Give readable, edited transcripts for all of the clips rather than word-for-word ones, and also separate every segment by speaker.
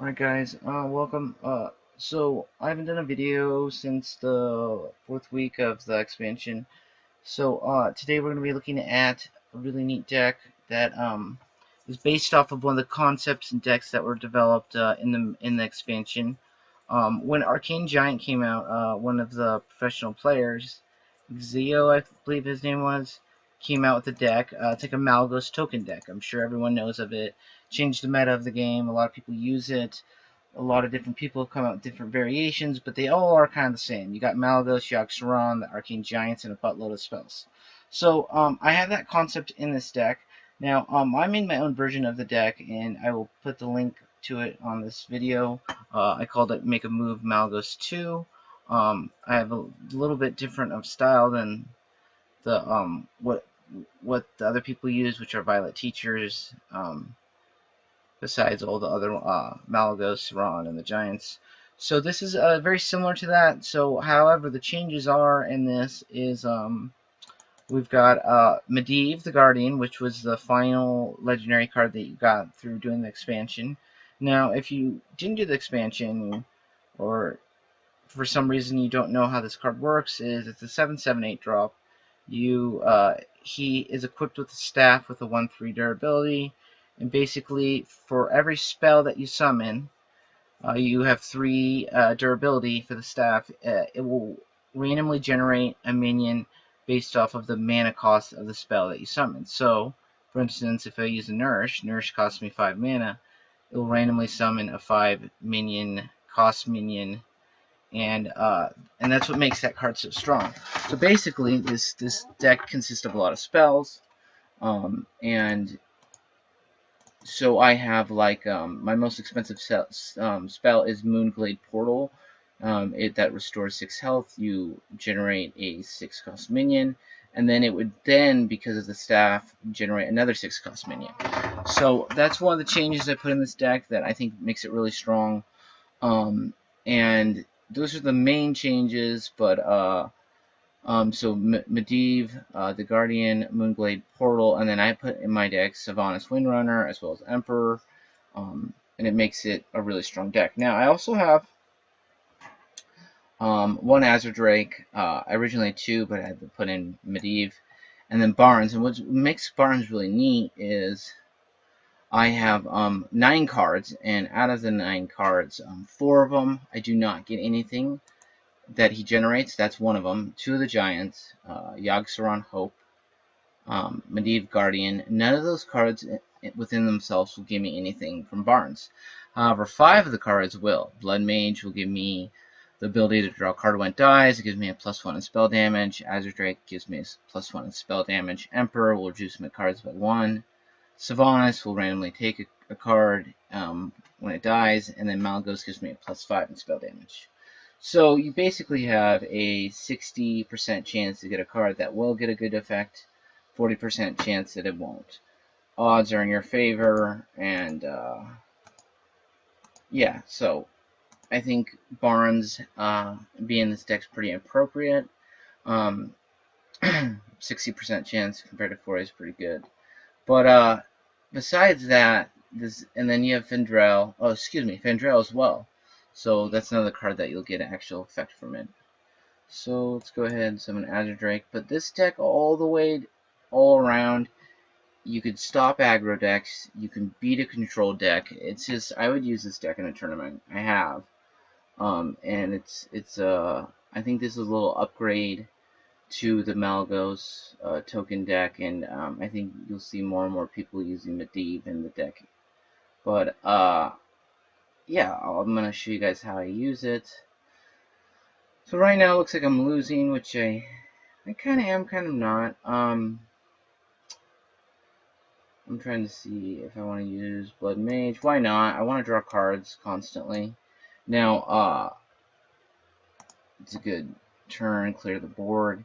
Speaker 1: Alright guys, welcome. So I haven't done a video since the fourth week of the expansion. So today we're going to be looking at a really neat deck that is based off of one of the concepts and decks that were developed in the expansion. When Arcane Giant came out, one of the professional players, Zio, I believe his name was, came out with a deck. It's like a Malygos token deck. I'm sure everyone knows of it. Changed the meta of the game. A lot of people use it. A lot of different people have come out with different variations, but they all are kind of the same. You got Malygos, Yogg-Saron, the Arcane Giants, and a buttload of spells. So I have that concept in this deck. Now I made my own version of the deck, and I will put the link to it on this video. I called it Make a Move Malygos 2. I have a little bit different of style than the what the other people use, which are Violet Teachers. Besides all the other Malygos, Ron, and the Giants. So this is very similar to that. So, however, the changes are in this is we've got Medivh the Guardian, which was the final legendary card that you got through doing the expansion. Now, if you didn't do the expansion, or for some reason you don't know how this card works, is it's a 7/7/8 drop. He is equipped with a staff with a 1/3 durability, and basically for every spell that you summon, you have 3 durability for the staff. It will randomly generate a minion based off of the mana cost of the spell that you summon. So, for instance, if I use a Nourish costs me 5 mana. It will randomly summon a 5 minion cost minion, and that's what makes that card so strong. So basically, this deck consists of a lot of spells, and so I have like my most expensive spell is Moonglade Portal. That restores 6 health. You generate a 6 cost minion, and then it would because of the staff, generate another 6 cost minion. So that's one of the changes I put in this deck that I think makes it really strong. And those are the main changes, but so Medivh, the Guardian, Moonglade, Portal, and then I put in my deck Sylvanas Windrunner as well as Emperor, and it makes it a really strong deck. Now I also have one Azure Drake. I originally had 2, but I had to put in Medivh, and then Barnes. And what makes Barnes really neat is I have 9 cards, and out of the 9 cards, 4 of them I do not get anything that he generates. That's one of them. 2 of the Giants, Yogg-Saron Hope, Medivh Guardian. None of those cards within themselves will give me anything from Barnes. However, 5 of the cards will. Blood Mage will give me the ability to draw a card when it dies. It gives me a +1 in spell damage. Azure Drake gives me a +1 in spell damage. Emperor will reduce my cards by 1. Sylvanas will randomly take a card when it dies, and then Malygos gives me a +5 in spell damage. So you basically have a 60% chance to get a card that will get a good effect, 40% chance that it won't. Odds are in your favor, and yeah, so I think Barnes being this deck's pretty appropriate. 60% chance compared to 40 is pretty good. But besides that, and then you have Fendrell. Oh, excuse me, Fendrell as well. So that's another card that you'll get an actual effect from it. So let's go ahead and summon Azure Drake. But this deck all around, you could stop aggro decks. You can beat a control deck. It's just, I would use this deck in a tournament. I have. And I think this is a little upgrade to the Malygos token deck, and I think you'll see more and more people using Medivh in the deck. But yeah, I'm gonna show you guys how I use it. So right now it looks like I'm losing, which I kind of am, kind of not. I'm trying to see if I want to use Blood Mage. Why not? I want to draw cards constantly. Now, it's a good turn, clear the board.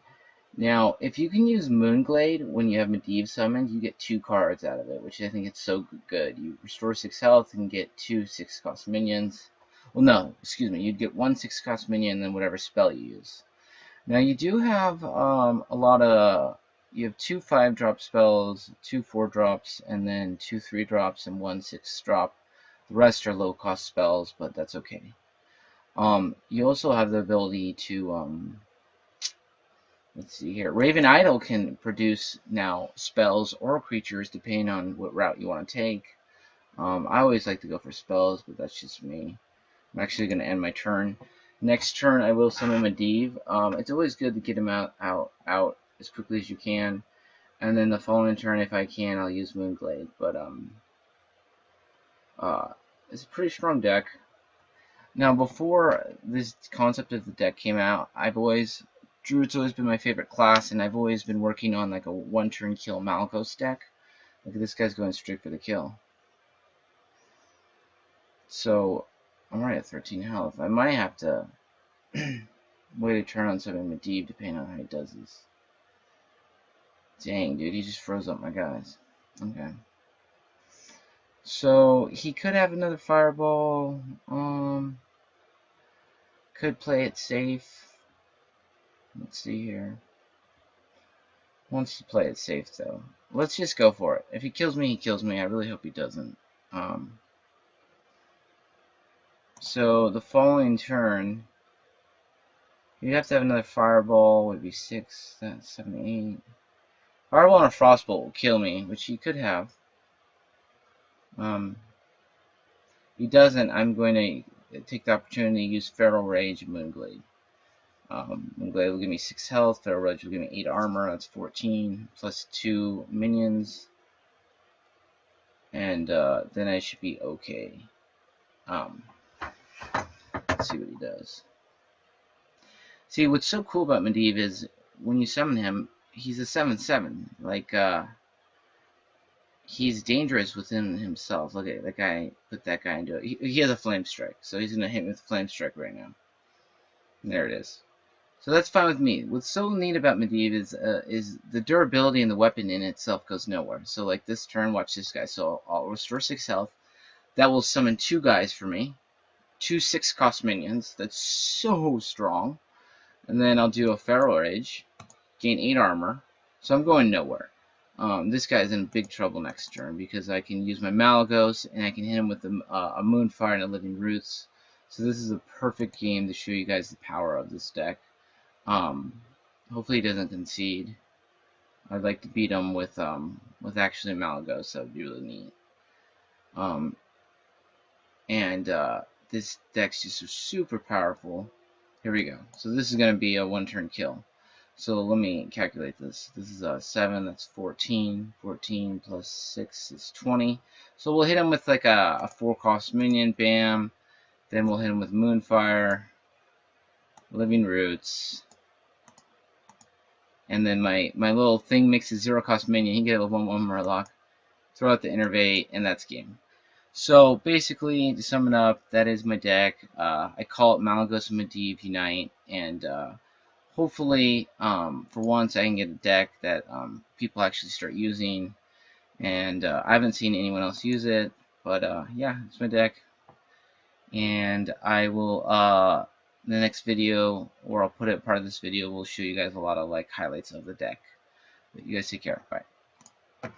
Speaker 1: Now, if you can use Moonglade when you have Medivh summoned, you get 2 cards out of it, which I think is so good. You restore 6 health and get 2 6-cost minions. Well, no, excuse me. You'd get 1 6-cost minion and then whatever spell you use. Now, you do have you have 2 5-drop spells, 2 4-drops, and then 2 3-drops, and 1 6-drop. The rest are low-cost spells, but that's okay. You also have the ability to, let's see here. Raven Idol can produce now spells or creatures depending on what route you want to take. I always like to go for spells, but that's just me. I'm actually going to end my turn. Next turn, I will summon Medivh. It's always good to get him out as quickly as you can. And then the following turn, if I can, I'll use Moonglade. But it's a pretty strong deck. Now, before this concept of the deck came out, Druid's always been my favorite class, and I've always been working on like a one-turn kill Malygos deck. Look at this guy's going straight for the kill. So, I'm already at 13 health. I might have to wait a turn on something Medivh depending on how he does this. Dang, dude, he just froze up my guys. Okay. So, he could have another fireball. Could play it safe. Let's see here. Wants to play it safe, though. Let's just go for it. If he kills me, he kills me. I really hope he doesn't. So, the following turn, you'd have to have another fireball. Would be 6, that's 7, 8. Fireball and a frostbolt will kill me, which he could have. If he doesn't, I'm going to take the opportunity to use Feral Rage and Moonglade. Moonglade will give me 6 health, Feral Rage will give me 8 armor, that's 14, plus 2 minions. And then I should be okay. Let's see what he does. See, what's so cool about Medivh is when you summon him, he's a 7/7. Like, he's dangerous within himself. Look at that guy, put that guy into it. He has a Flame Strike, so he's going to hit me with Flame Strike right now. And there it is. So that's fine with me. What's so neat about Medivh is the durability and the weapon in itself goes nowhere. So like this turn, watch this guy. So I'll restore 6 health. That will summon 2 guys for me. 2 6-cost minions. That's so strong. And then I'll do a Feral Rage. Gain 8 armor. So I'm going nowhere. This guy's in big trouble next turn because I can use my Malygos and I can hit him with a Moonfire and a Living Roots. So this is a perfect game to show you guys the power of this deck. Hopefully he doesn't concede. I'd like to beat him with actually Malygos. That would be really neat. This deck's just super powerful. Here we go. So this is going to be a one-turn kill. So let me calculate this. This is 7, that's 14. 14 plus 6 is 20. So we'll hit him with like a 4-cost minion, bam. Then we'll hit him with Moonfire, Living Roots. And then my little thing makes a 0-cost minion. He can get a 1/1 Murloc. Throw out the Innervate, and that's game. So basically, to sum it up, that is my deck. I call it Malygos and Medivh Unite, and hopefully, for once, I can get a deck that people actually start using. And I haven't seen anyone else use it, but yeah, it's my deck. And I will, in the next video, or I'll put it part of this video, we'll show you guys a lot of like highlights of the deck. But you guys take care. Bye.